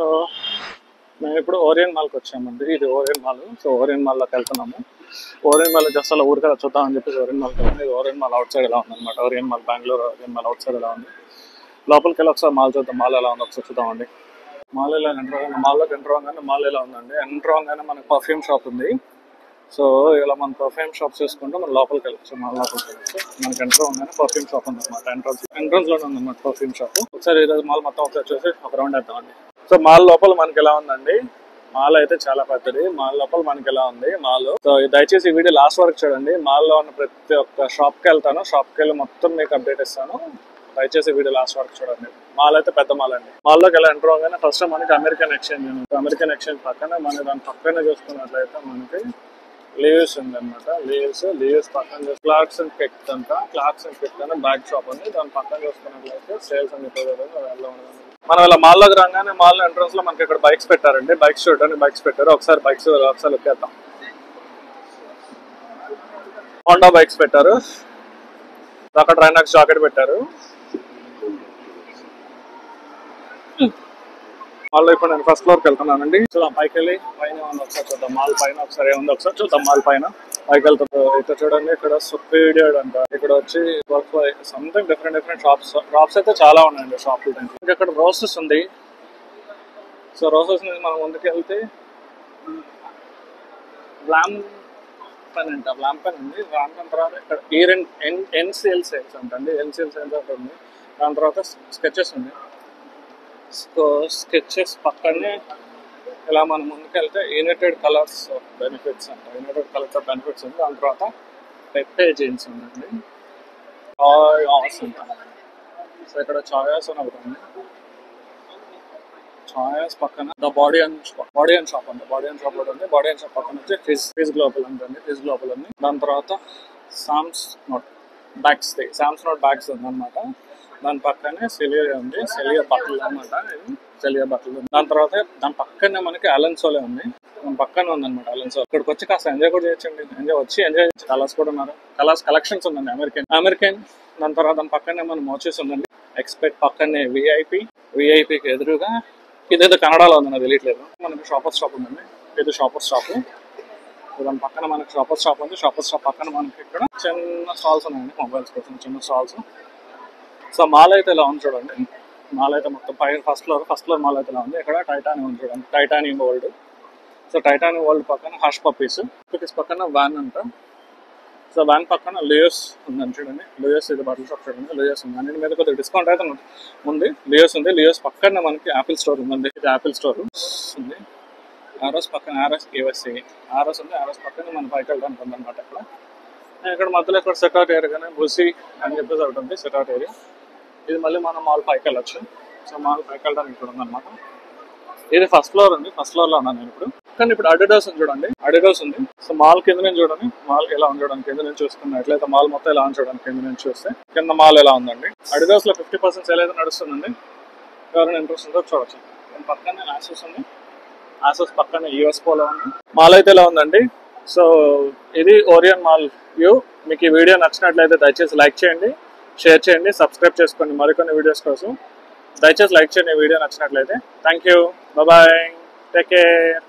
So మేము ఇప్పుడు Orion మాల్కి వచ్చామండి. ఇది ఓరియన్ మాల్. సో ఓరియన్ మాల్లోకి వెళ్తున్నాము. ఓరియన్ మాల్ జస్ట్ అలా ఊరికే చూద్దామని చెప్పేసి ఓరియన్ మాల్కి వెళ్ళాము. ఇది ఓరియన్ మాల్ అవుట్ సైడ్ ఎలా ఉందన్నమాట. Orion mall Bengaluru Orion mall outside ఎలా ఉంది. లోపలికి వెళ్ళి ఒకసారి మాల్ చూద్దాం. మాల్ ఎలా ఉంది ఒకసారి చూద్దామండి. మాల్ ఎలా మాల్లోకి ఎంటర్ అవ్వగానే మాల్ ఎలా ఉందండి. ఎంటర్ అవ్వగానే మనకి పర్ఫ్యూమ్ షాప్ ఉంది. సో ఇలా మనం పర్ఫ్యూమ్ షాప్ చేసుకుంటే మనం లోపలికి వెళ్ళచ్చు. మాల్ లోపలికి వెళ్ళచ్చు. మనకి ఎంటర్ అవ్వగానే పర్ఫ్యూమ్ షాప్ ఉందన్నమాట. ఎంట్రన్స్ లోనే ఉందన్నమాట పర్ఫ్యూమ్ షాప్. ఒకసారి ఈరోజు మాల్ మొత్తం ఒకసారి చూసి ఒక రౌండ్ వేద్దామండి. సో మాల్ లోపల మనకి ఎలా ఉందండి. మాల్ అయితే చాలా పెద్దది. మాల్ లోపల మనకి ఎలా ఉంది మాల్. సో దయచేసి ఈ వీడియో లాస్ట్ వరకు చూడండి. మాల్ లో ఉన్న ప్రతి ఒక్క షాప్ కి వెళ్తాను. షాప్ కి వెళ్ళి మొత్తం మీకు అప్డేట్ ఇస్తాను. దయచేసి వీడియో లాస్ట్ వరకు చూడండి. మాల్ అయితే పెద్ద మాల్ అండి. మాల్ లోకి ఎలా ఎంటర్ అవ్వగానే ఫస్ట్ మనకి అమెరికన్ ఎక్స్చేంజ్ ఉంది. అమెరికన్ ఎక్స్చేంజ్ పక్కన మన దాని పక్కనే చూసుకున్నట్లయితే మనకి లీవ్స్ ఉంది అనమాట. లీవ్స్ పక్కన క్లాక్స్ అండ్ పిక్ అంట. క్లాక్స్ అండ్ పిక్ అనే బ్యాగ్ షాప్ ఉంది. దాని పక్కన చూసుకున్నట్లయితే సేల్స్ అండ్ మనం ఇలా మాల్ లోకి రాగానే మాల్ ఎంట్రన్స్ లో మనకి ఇక్కడ బైక్స్ పెట్టారండి. బైక్స్ చూడడానికి బైక్స్ పెట్టారు. ఒకసారి బైక్స్ ఒకసారి ఎక్కేద్దాం. హోండా బైక్స్ పెట్టారు. అక్కడ ట్రైనాక్స్ జాకెట్ పెట్టారు. మాల్ ఇప్పుడు నేను ఫస్ట్ ఫ్లోర్కి వెళ్తున్నానండి. చూద్దాం పైకి వెళ్ళి పైన ఒకసారి చూద్దాం. మాల్ పైన ఒకసారి ఏముంది ఒకసారి చూద్దాం. మాల్ పైన పైకి వెళ్తాం. ఇక్కడ చూడండి ఇక్కడ సుపీరియర్ అంట. ఇక్కడ వచ్చి సంథింగ్ డిఫరెంట్ షాప్స్ అయితే చాలా ఉన్నాయండి. షాపులు ఇంకా ఇక్కడ రోసెస్ ఉంది. సో రోసెస్ నుంచి మనం ముందుకు వెళ్తే ల్యాంప్ పెన్ అంట. ల్యాంప్ పెన్ ఉంది. ల్యాంప్ పెన్ తర్వాత ఇక్కడ ఎన్సిఎల్ సేల్స్ అంటండి. ఎన్సిఎల్ సేల్స్ అంటే ఉంది. దాని తర్వాత స్కెచెస్ ఉంది. సో స్కెచెస్ పక్కనే ఇలా మనం ముందుకెళ్తే యునైటెడ్ కలర్స్ ఆఫ్ బెనిఫిట్స్ అంట. యునైటెడ్ కలర్స్ ఆఫ్ బెనిఫిట్స్ ఉంది. దాని తర్వాత పెప్పే జీన్స్ ఉందండి. చాయ్ అంట. సో ఇక్కడ చాయాస్ అని ఒకటి ఉంది. చాయాస్ పక్కన ద బాడీ అండ్ షాప్ అండి. బాడీ అండ్ షాప్ కూడా ఉంది. బాడీ అండ్ షాప్ పక్కన వచ్చి ఫిజ్ గ్లోబల్ ఉంటుంది. ఫిజ్ గ్లోబల్ ఉంది. దాని తర్వాత సామ్స్ నోట్ బ్యాగ్స్ ఉంది అనమాట. దాని పక్కనే సెలియర్ ఉంది. సెలియర్ బట్టలు అనమాట. సెలియర్ బట్టలు. దాని తర్వాత దాని పక్కనే మనకి అలెన్సోలే ఉంది. దాని పక్కనే ఉందన్నమాట అలెన్సో. ఇక్కడికి వచ్చి కాస్త ఎంజాయ్ కూడా చేయొచ్చండి. ఎంజాయ్ కలర్స్ కూడా ఉన్నారు. కలర్స్ కలెక్షన్స్ ఉందండి. అమెరికన్ దాని తర్వాత దాని పక్కనే మన మోచెస్ ఉందండి. ఎక్స్పెక్ట్ పక్కనే విఐపికి ఎదురుగా ఇదేదో కన్నడలో ఉంది నాకు తెలియట్లేదు. మనకి షాపర్స్ షాప్ ఉందండి. ఇది షాపర్స్ షాప్. దాని పక్కన మనకి షాపర్స్ షాప్ ఉంది. షాపర్స్ షాప్ పక్కన మనకి ఇక్కడ చిన్న స్టాల్స్ ఉన్నాయండి. మొబైల్స్ కోసం చిన్న స్టాల్స్. సో మాల్ అయితే ఇలా ఉంది చూడండి. మాల్ అయితే మొత్తం పైన ఫస్ట్ ఫ్లోర్ మాల్ అయితే ఇలా ఉంది. ఇక్కడ టైటానియం ఉంది చూడండి. Titanium world. So titanium world పక్కన హష్ పప్పీస్ పక్కన వ్యాన్ అంట. సో వ్యాన్ పక్కన లియోస్ ఉందని చూడండి. లియోస్ ఇది బట్టల షాప్ చూడండి. లియోస్ ఉంది. అన్నింటి మీద కొద్దిగా డిస్కౌంట్ అయితే ఉంది. లియోస్ ఉంది. లియోస్ పక్కన మనకి యాపిల్ స్టోర్ ఉందండి. ఇది యాపిల్ స్టోర్ ఉంది. ఆర్ఎస్ పక్కన ARS ఉంది. ఆర్ఎస్ పక్కన మన పైకి వెళ్ళడానికి ఉందన్నమాట. ఇక్కడ మధ్యలో ఇక్కడ సెటాట్ ఏరియా బుసి అని చెప్పేసి ఒకటి ఉంది. సెటాట్ ఏరియా. ఇది మళ్ళీ మనం మాల్ పైకి వెళ్ళొచ్చు. సో మాల్ పైకి వెళ్ళడానికి ఇక్కడ ఉందన్నమాట. ఇది ఫస్ట్ ఫ్లోర్ ఉంది. ఫస్ట్ ఫ్లోర్ లో ఉన్నాను నేను ఇప్పుడు. కానీ ఇప్పుడు అడిడాస్ ఉంది చూడండి. అడిడాస్ ఉంది. సో మాల్ కింద నుంచి చూడండి. మాల్ ఎలా ఉండడానికి కింద నుంచి చూసుకున్నట్లయితే మాల్ మొత్తం ఎలా చూడడానికి కింద నుంచి చూస్తే కింద మాల్ ఎలా ఉందండి. అడిడాస్ లో 50% సేల్ అయితే నడుస్తుందండి. ఎవరైనా ఇంట్రెస్ట్ ఉందో చూడొచ్చు. దాని పక్కనే ఆసూస్ ఉంది. ఆసూస్ పక్కనే US పోలో ఉంది. మాల్ అయితే ఎలా ఉందండి. సో ఇది ఓరియన్ మాల్ వ్యూ. మీకు ఈ వీడియో నచ్చినట్లయితే దయచేసి లైక్ చేయండి, షేర్ చేయండి, సబ్స్క్రైబ్ చేసుకోండి మరికొన్ని వీడియోస్ కోసం. దయచేసి లైక్ చేయండి వీడియో నచ్చినట్లయితే. Thank you. Bye. Take care.